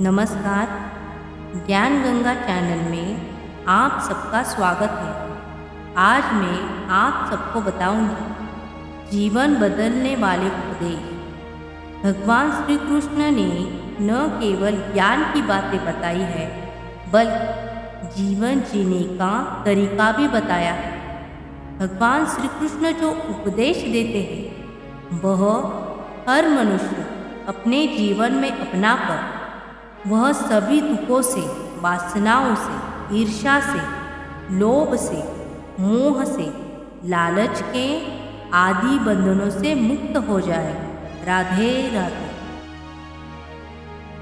नमस्कार। ज्ञान गंगा चैनल में आप सबका स्वागत है। आज मैं आप सबको बताऊंगी जीवन बदलने वाले उपदेश। भगवान श्री कृष्ण ने न केवल ज्ञान की बातें बताई है बल्कि जीवन जीने का तरीका भी बताया है। भगवान श्री कृष्ण जो उपदेश देते हैं वह हर मनुष्य अपने जीवन में अपनाकर वह सभी दुखों से, वासनाओं से, ईर्ष्या से, लोभ से, मोह से, लालच के आदि बंधनों से मुक्त हो जाए। राधे राधे।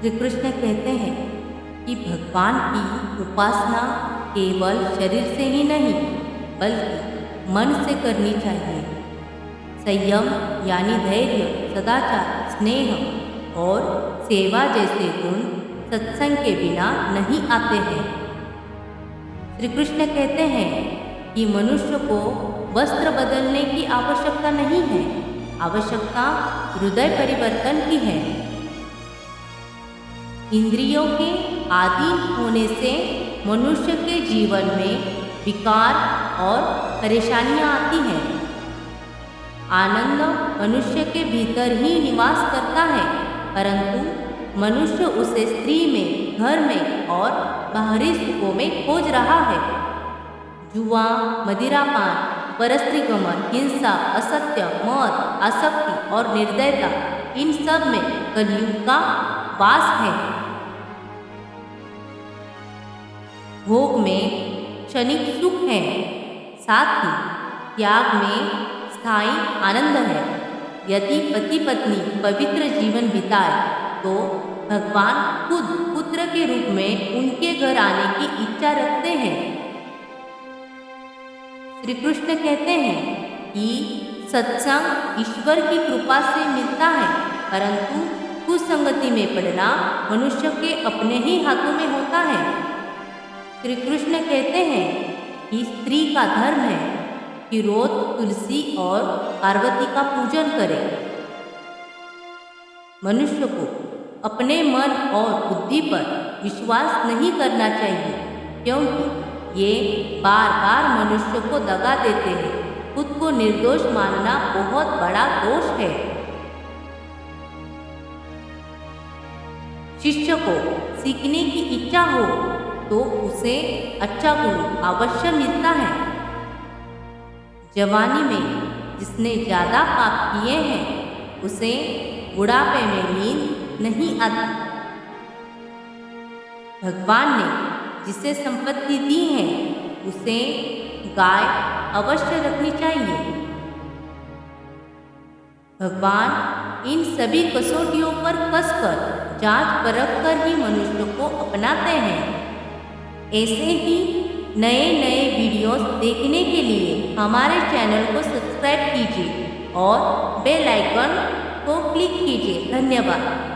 श्री कृष्ण कहते हैं कि भगवान की उपासना केवल शरीर से ही नहीं बल्कि मन से करनी चाहिए। संयम यानी धैर्य, सदाचार, स्नेह और सेवा जैसे गुण सत्संग के बिना नहीं आते हैं। श्री कृष्ण कहते हैं कि मनुष्य को वस्त्र बदलने की आवश्यकता नहीं है, आवश्यकता हृदय परिवर्तन की है। इंद्रियों के अधीन होने से मनुष्य के जीवन में विकार और परेशानियां आती हैं। आनंद मनुष्य के भीतर ही निवास करता है, परंतु मनुष्य उसे स्त्री में, घर में और बाहरी सुखों में खोज रहा है। जुआ, मदिरापान, परस्त्रीगमन, हिंसा, असत्य, मौत, आसक्ति और निर्दयता, इन सब में कलयुग का वास है। भोग में क्षणिक सुख है, साथ ही त्याग में स्थायी आनंद है। यदि पति पत्नी पवित्र जीवन बिताए तो भगवान खुद पुत्र के रूप में उनके घर आने की इच्छा रखते हैं। श्री कृष्ण कहते हैं कि सत्संग ईश्वर की कृपा से मिलता है, परंतु कुसंगति में पड़ना मनुष्य के अपने ही हाथों में होता है। श्री कृष्ण कहते हैं कि स्त्री का धर्म है कि रोज तुलसी और पार्वती का पूजन करे। मनुष्य को अपने मन और बुद्धि पर विश्वास नहीं करना चाहिए, क्योंकि ये बार बार मनुष्य को दगा देते हैं। खुद को निर्दोष मानना बहुत बड़ा दोष है। शिष्य को सीखने की इच्छा हो तो उसे अच्छा गुरु अवश्य मिलता है। जवानी में जिसने ज़्यादा पाप किए हैं उसे बुढ़ापे में नींद नहीं आती। भगवान ने जिसे संपत्ति दी है उसे गाय अवश्य रखनी चाहिए। भगवान इन सभी कसौटियों पर कसकर जांच परख कर ही मनुष्य को अपनाते हैं। ऐसे ही नए नए वीडियोस देखने के लिए हमारे चैनल को सब्सक्राइब कीजिए और बेल आइकन को क्लिक कीजिए। धन्यवाद।